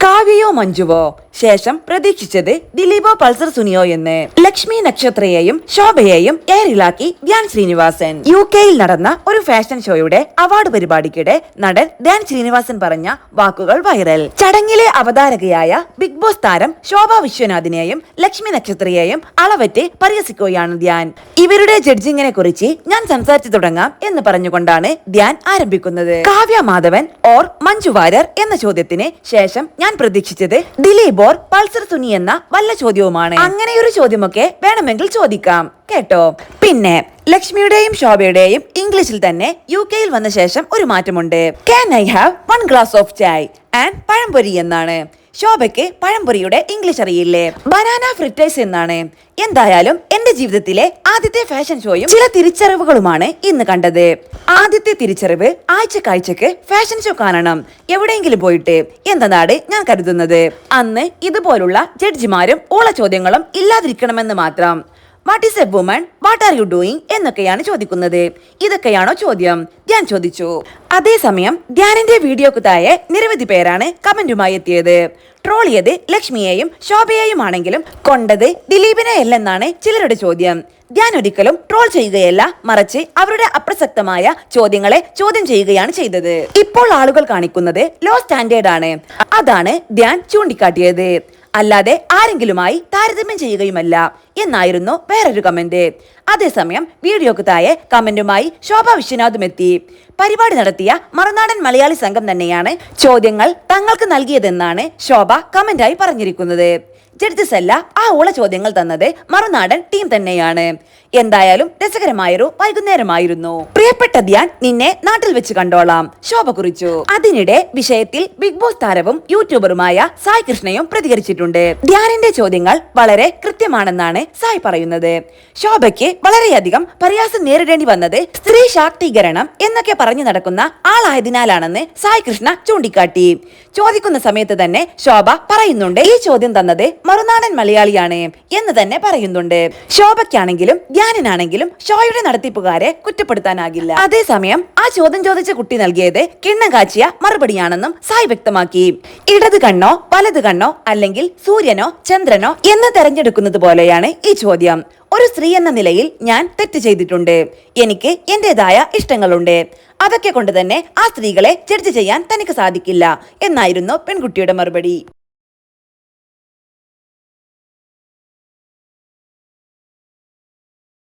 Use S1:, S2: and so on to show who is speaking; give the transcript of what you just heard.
S1: കാവ്യയോ മഞ്ജുവോ? ശേഷം പ്രതീക്ഷിച്ചത് ദിലീപോ പൾസർ സുനിയോ എന്ന്. ലക്ഷ്മി നക്ഷത്രയെയും ശോഭയെയും എയറിലാക്കി ധ്യാൻ ശ്രീനിവാസൻ. UK-യിൽ നടന്ന ഒരു ഫാഷൻ ഷോയുടെ അവാർഡ് പരിപാടിക്കിടെ നടൻ ധ്യാൻ ശ്രീനിവാസൻ പറഞ്ഞ വാക്കുകൾ വൈറൽ. ചടങ്ങിലെ അവതാരകയായ ബിഗ് ബോസ് താരം ശോഭ വിശ്വനാഥിനെയും ലക്ഷ്മി നക്ഷത്രയെയും അളവറ്റ് പരിഹസിക്കുകയാണ് ധ്യാൻ. ഇവരുടെ ജഡ്ജിങ്ങിനെ കുറിച്ച് ഞാൻ സംസാരിച്ചു തുടങ്ങാം എന്ന് പറഞ്ഞുകൊണ്ടാണ് ധ്യാൻ ആരംഭിക്കുന്നത്. കാവ്യ മാധവൻ ഓർ മഞ്ജു വാര്യർ എന്ന ചോദ്യത്തിന് ശേഷം ഞാൻ പ്രതീക്ഷിച്ചത് ദിലീപ് ഓർ പൾസർ സുനി എന്ന വല്ല ചോദ്യവുമാണ്. അങ്ങനെയൊരു ചോദ്യമൊക്കെ വേണമെങ്കിൽ ചോദിക്കാം കേട്ടോ. പിന്നെ ലക്ഷ്മിയുടെയും ശോഭയുടെയും ഇംഗ്ലീഷിൽ തന്നെ UK-യിൽ വന്ന ശേഷം ഒരു മാറ്റമുണ്ട്. Can I have 1 glass of chai and pazhampori എന്നാണ്. ശോഭയ്ക്ക് പഴംപൊരിയുടെ ഇംഗ്ലീഷ് അറിയില്ലേ, ബനാന ഫ്രിറ്റേഴ്സ് എന്നാണ്. എന്തായാലും എന്റെ ജീവിതത്തിലെ ആദ്യത്തെ ഫാഷൻ ഷോയും ചില തിരിച്ചറിവുകളുമാണ് ഇന്ന് കണ്ടത്. ആദ്യത്തെ തിരിച്ചറിവ്, ആഴ്ചക്കാഴ്ചക്ക് ഫാഷൻ ഷോ കാണണം എവിടെയെങ്കിലും പോയിട്ട് എന്നതാണ് ഞാൻ കരുതുന്നത്. അന്ന് ഇതുപോലുള്ള ജഡ്ജിമാരും ഊള ചോദ്യങ്ങളും ഇല്ലാതിരിക്കണമെന്ന് മാത്രം. What is A woman, what are you doing എന്നൊക്കെയാണ് ചോദിക്കുന്നത്. ഇതൊക്കെയാണോ ചോദ്യം? ധ്യാൻ ചോദിച്ചു. അതേസമയം ധ്യാനിന്റെ വീഡിയോക്ക് താഴെ നിരവധി പേരാണ് കമന്റുമായി എത്തിയത്. ട്രോളിയത് ലക്ഷ്മിയെയും ശോഭയെയും ആണെങ്കിലും കൊണ്ടത് ദിലീപിനെ അല്ലെന്നാണ് ചിലരുടെ ചോദ്യം. ധ്യാൻ ഒരിക്കലും ട്രോൾ ചെയ്യുകയല്ല, മറിച്ച് അവരുടെ അപ്രസക്തമായ ചോദ്യങ്ങളെ ചോദ്യം ചെയ്യുകയാണ് ചെയ്തത്. ഇപ്പോൾ ആളുകൾ കാണിക്കുന്നത് ലോ സ്റ്റാൻഡേർഡ് ആണ്, അതാണ് ധ്യാൻ ചൂണ്ടിക്കാട്ടിയത്. അല്ലാതെ ആരെങ്കിലുമായി താരതമ്യം ചെയ്യുകയുമല്ല എന്നായിരുന്നു വേറൊരു കമന്റ്. അതേസമയം വീഡിയോക്ക് താഴെ കമന്റുമായി ശോഭ വിശ്വനാഥും എത്തി. പരിപാടി നടത്തിയ മറുനാടൻ മലയാളി സംഘം തന്നെയാണ് ചോദ്യങ്ങൾ തങ്ങൾക്ക് നൽകിയതെന്നാണ് ശോഭ കമന്റായി പറഞ്ഞിരിക്കുന്നത്. ജഡ്ജസ് അല്ല ആ ഊള ചോദ്യങ്ങൾ തന്നത് മറുനാടൻ ടീം തന്നെയാണ്. എന്തായാലും രസകരമായൊരു വൈകുന്നേരമായിരുന്നു. പ്രിയപ്പെട്ട ധ്യാൻ, നിന്നെ നാട്ടിൽ വെച്ച് കണ്ടോളാം, ശോഭ കുറിച്ചു. അതിനിടെ വിഷയത്തിൽ ബിഗ് ബോസ് താരവും യൂട്യൂബറുമായ സായ് കൃഷ്ണയും പ്രതികരിച്ചിട്ടുണ്ട്. ധ്യാനിന്റെ ചോദ്യങ്ങൾ വളരെ കൃത്യമാണെന്നാണ് സായ് പറയുന്നത്. ശോഭയ്ക്ക് വളരെയധികം പ്രയാസം നേരിടേണ്ടി വന്നത് സ്ത്രീ ശാക്തീകരണം എന്നൊക്കെ പറഞ്ഞു നടക്കുന്ന ആളായതിനാലാണെന്ന് സായ് കൃഷ്ണ ചൂണ്ടിക്കാട്ടി. ചോദിക്കുന്ന സമയത്ത് തന്നെ ശോഭ പറയുന്നുണ്ട്, ഈ ചോദ്യം തന്നത് മറുനാടൻ മലയാളിയാണ് എന്ന് തന്നെ പറയുന്നുണ്ട്. ശോഭയ്ക്കാണെങ്കിലും ധ്യാനാണെങ്കിലും ഷോയുടെ നടത്തിപ്പുകാരെ കുറ്റപ്പെടുത്താനാകില്ല. അതേസമയം ആ ചോദ്യം ചോദിച്ച കുട്ടി നൽകിയത് കിണ്ണം കാച്ചിയ മറുപടിയാണെന്നും സായ് വ്യക്തമാക്കി. ഇടത് കണ്ണോ വലത് കണ്ണോ അല്ലെങ്കിൽ സൂര്യനോ ചന്ദ്രനോ എന്ന് തെരഞ്ഞെടുക്കുന്നത് പോലെയാണ് ഈ ചോദ്യം. ഒരു സ്ത്രീ എന്ന നിലയിൽ ഞാൻ തെറ്റ് ചെയ്തിട്ടുണ്ട്. എനിക്ക് എന്റേതായ ഇഷ്ടങ്ങളുണ്ട്. അതൊക്കെ കൊണ്ട് തന്നെ ആ സ്ത്രീകളെ ജഡ്ജ് ചെയ്യാൻ തനിക്ക് സാധിക്കില്ല എന്നായിരുന്നു പെൺകുട്ടിയുടെ മറുപടി.